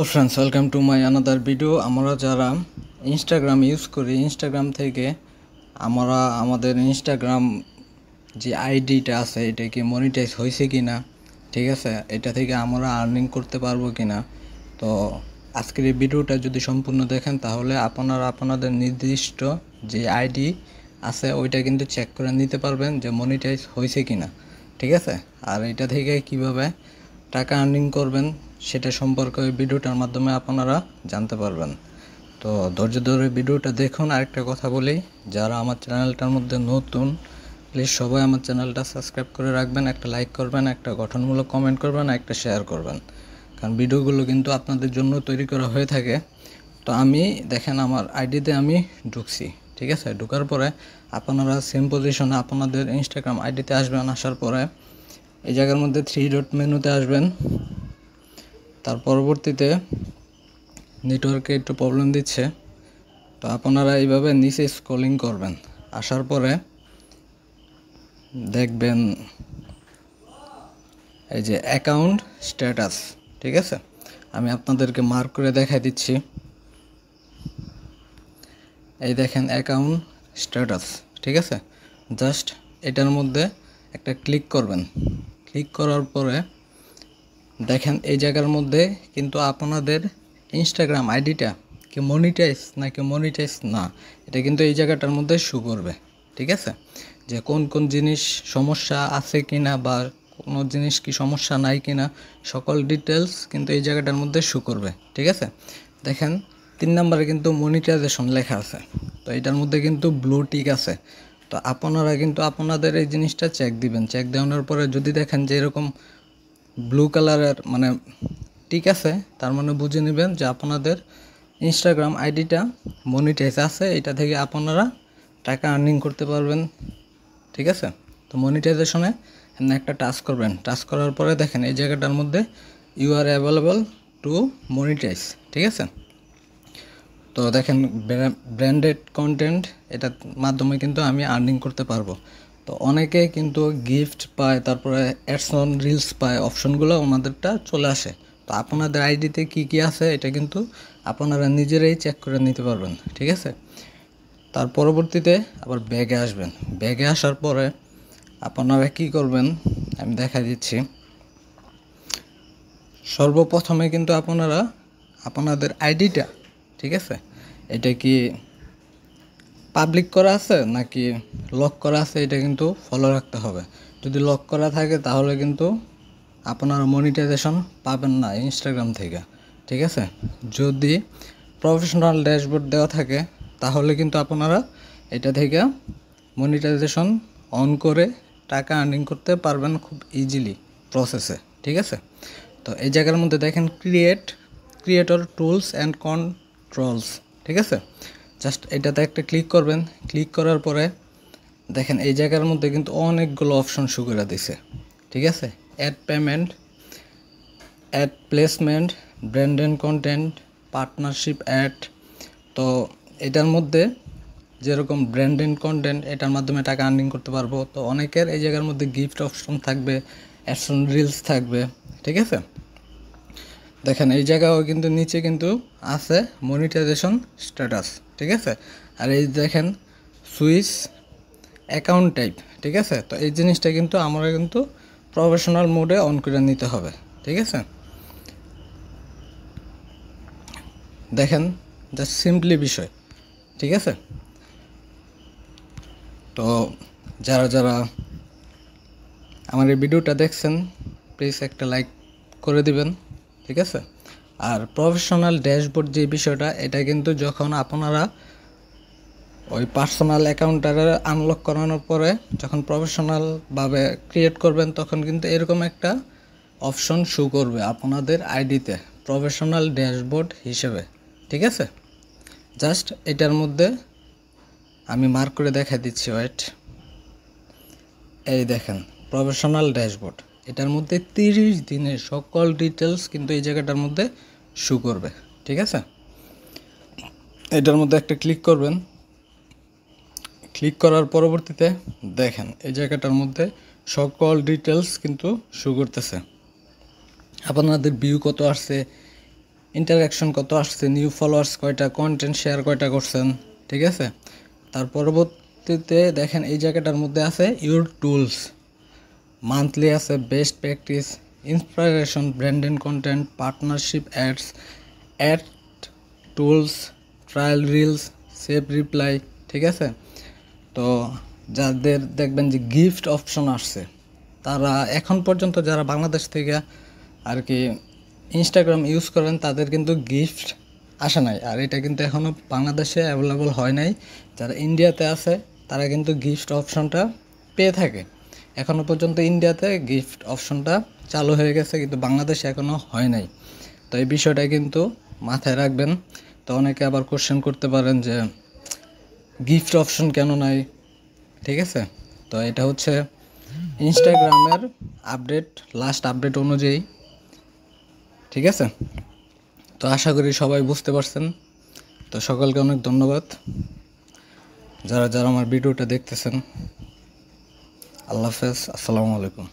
Hello friends, welcome to my another video. আমরা যারা Instagram use করি, ইনস্টাগ্রাম থেকে আমরা আমাদের ইনস্টাগ্রাম যে আইডিটা আছে এটা কি মনিটাইজ হয়েছে কিনা, ঠিক আছে, এটা থেকে আমরা আর্নিং করতে পারবো কিনা। তো আজকের এই ভিডিওটা যদি সম্পূর্ণ দেখেন তাহলে আপনারা আপনাদের নির্দিষ্ট যে আইডি আছে ওইটা কিন্তু চেক করে নিতে পারবেন যে মনিটাইজ হয়েছে কিনা, ঠিক আছে। আর এটা থেকে কিভাবে টাকা আর্নিং করবেন সেটা সম্পর্কে ওই ভিডিওটার মাধ্যমে আপনারা জানতে পারবেন। তো ধৈর্য ধরে ভিডিওটা দেখুন। আরেকটা কথা বলি, যারা আমার চ্যানেলটার মধ্যে নতুন প্লিজ সবাই আমার চ্যানেলটা সাবস্ক্রাইব করে রাখবেন, একটা লাইক করবেন, একটা গঠনমূলক কমেন্ট করবেন, একটা শেয়ার করবেন, কারণ ভিডিওগুলো কিন্তু আপনাদের জন্য তৈরি করা হয়ে থাকে। তো আমি দেখেন আমার আইডিতে আমি ঢুকছি, ঠিক আছে। ঢোকার পরে আপনারা সেম পজিশনে আপনাদের ইনস্টাগ্রাম আইডিতে আসবেন। আসার পরে এই জায়গার মধ্যে 3 ডট মেনুতে আসবেন। তার পরবর্তীতে নেটওয়ার্কে একটু প্রবলেম দিচ্ছে, তো আপনারা এইভাবে নিচে স্ক্রলিং করবেন। আসার পরে দেখবেন এই যে অ্যাকাউন্ট স্ট্যাটাস, ঠিক আছে। আমি আপনাদেরকে মার্ক করে দেখাই দিচ্ছি। এই দেখেন অ্যাকাউন্ট স্ট্যাটাস, ঠিক আছে। জাস্ট এটার মধ্যে একটা ক্লিক করবেন। ক্লিক করার পরে দেখেন এই জায়গার মধ্যে কিন্তু আপনাদের ইনস্টাগ্রাম আইডিটা কি মনিটাইজ নাকি মনিটাইজ না, এটা কিন্তু এই জায়গাটার মধ্যে শো করবে, ঠিক আছে। যে কোন কোন জিনিস সমস্যা আছে কিনা বা কোনো জিনিস কি সমস্যা নাই কিনা সকল ডিটেলস কিন্তু এই জায়গাটার মধ্যে শো করবে, ঠিক আছে। দেখেন 3 নম্বরে কিন্তু মনিটাইজেশন লেখা আছে, তো এটার মধ্যে কিন্তু ব্লু টিক আছে। তো আপনারা কিন্তু আপনাদের এই জিনিসটা চেক দিবেন। চেক দেওয়ানোর পরে যদি দেখেন যে এরকম ব্লু কালারের মানে ঠিক আছে, তার মানে বুঝে নেবেন যে আপনাদের ইনস্টাগ্রাম আইডিটা মনিটাইজ আছে, এটা থেকে আপনারা টাকা আর্নিং করতে পারবেন, ঠিক আছে। তো মনিটাইজেশনে একটা টাচ করবেন। টাচ করার পরে দেখেন এই জায়গাটার মধ্যে you are available to monetize, ঠিক আছে। তো দেখেন ব্র্যান্ডেড কন্টেন্ট এটার মাধ্যমে কিন্তু আমি আর্নিং করতে পারবো। তো অনেকে কিন্তু গিফট পায়, তারপরে অ্যাডস অন রিলস পায়, অপশনগুলো ওনাদেরটা চলে আসে। তো আপনাদের আইডিতে কি কি আছে এটা কিন্তু আপনারা নিজেরাই চেক করে নিতে পারবেন, ঠিক আছে। তার পরবর্তীতে আবার ব্যাগে আসবেন। ব্যাগে আসার পরে আপনারা কি করবেন আমি দেখা দিচ্ছি। সর্বপ্রথমে কিন্তু আপনারা আপনাদের আইডিটা, ঠিক আছে, এটা কি পাবলিক করা আছে নাকি লক করা আছে এটা কিন্তু ফলো রাখতে হবে। যদি লক করা থাকে তাহলে কিন্তু আপনারা মনিটাইজেশন পাবেন না ইনস্টাগ্রাম থেকে, ঠিক আছে। যদি প্রফেশনাল ড্যাশবোর্ড দেওয়া থাকে তাহলে কিন্তু আপনারা এটা থেকে মনিটাইজেশন অন করে টাকা আর্নিং করতে পারবেন খুব ইজিলি প্রসেসে, ঠিক আছে। তো এই জায়গার মধ্যে দেখেন ক্রিয়েটর টুলস অ্যান্ড কন্ট্রোলস, ঠিক আছে। জাস্ট এটাতে একটা ক্লিক করবেন। ক্লিক করার পরে দেখেন এই জায়গার মধ্যে কিন্তু অনেকগুলো অপশন শো করে দিছে, ঠিক আছে। Ad payment, ad placement, brand and content, partnership ad. তো এটার মধ্যে যেরকম ব্র্যান্ড অ্যান্ড কন্টেন্ট এটার মাধ্যমে টাকা আর্নিং করতে পারবো। তো অনেকের এই জায়গার মধ্যে গিফট অপশন থাকবে, অ্যাডস অন রিলস থাকবে, ঠিক আছে। দেখেন এই জায়গাও কিন্তু নিচে কিন্তু আছে মনিটাইজেশন স্ট্যাটাস, ঠিক আছে। আর এই দেখেন সুইচ অ্যাকাউন্ট টাইপ, ঠিক আছে। তো এই জিনিসটা কিন্তু আমরা কিন্তু প্রফেশনাল মোডে অন করে নিতে হবে, ঠিক আছে। দেখেন জাস্ট সিম্পলি বিষয়, ঠিক আছে। তো যারা যারা আমার এই ভিডিওটা দেখছেন প্লিজ একটা লাইক করে দিবেন, ঠিক আছে। আর প্রফেশনাল ড্যাশবোর্ড যে বিষয়টা এটা কিন্তু যখন আপনারা ওই পার্সোনাল অ্যাকাউন্টটা আনলক করানোর পরে যখন প্রফেশনালভাবে ক্রিয়েট করবেন তখন কিন্তু এরকম একটা অপশন শো করবে আপনাদের আইডিতে প্রফেশনাল ড্যাশবোর্ড হিসেবে, ঠিক আছে। জাস্ট এটার মধ্যে আমি মার্ক করে দেখা দিচ্ছি, ওয়েট। এই দেখেন প্রফেশনাল ড্যাশবোর্ড, এটার মধ্যে 30 দিনের সকল ডিটেলস কিন্তু এই জায়গাটার মধ্যে শো করবে, ঠিক আছে। এটার মধ্যে একটা ক্লিক করবেন। ক্লিক করার পরবর্তীতে দেখেন এই জায়গাটার মধ্যে সকল ডিটেলস কিন্তু শো করতেছে। আপনাদের ভিউ কত আসছে, ইন্টারাকশন কত আসছে, নিউ ফলোয়ার্স কয়টা, কন্টেন্ট শেয়ার কয়টা করছেন, ঠিক আছে। তার পরবর্তীতে দেখেন এই জায়গাটার মধ্যে আছে ইউর টুলস, মান্থলি আছে best practice, inspiration, branded content, partnership, ad tools, trial reels, save reply, ঠিক আছে। তো যাদের দেখবেন যে গিফট অপশন আসছে, তারা এখন পর্যন্ত যারা বাংলাদেশ থেকে আর কি ইনস্টাগ্রাম ইউজ করেন তাদের কিন্তু গিফট আসে নাই, আর এটা কিন্তু এখনও বাংলাদেশে অ্যাভেলেবল হয় নাই। যারা ইন্ডিয়াতে আছে তারা কিন্তু গিফট অপশনটা পেয়ে থাকে। এখনও পর্যন্ত ইন্ডিয়াতে গিফট অপশনটা চালু হয়ে গেছে, কিন্তু বাংলাদেশে এখনও হয় নাই। তো এই বিষয়টা কিন্তু মাথায় রাখবেন। তো অনেকে আবার কোশ্চেন করতে পারেন যে গিফট অপশন কেন নাই, ঠিক আছে। তো এটা হচ্ছে ইনস্টাগ্রামের আপডেট, লাস্ট আপডেট অনুযায়ী, ঠিক আছে। তো আশা করি সবাই বুঝতে পারছেন। তো সকলকে অনেক ধন্যবাদ যারা যারা আমার ভিডিওটা দেখতেছেন। আল্লাহ হাফেজ, আসসালামু আলাইকুম।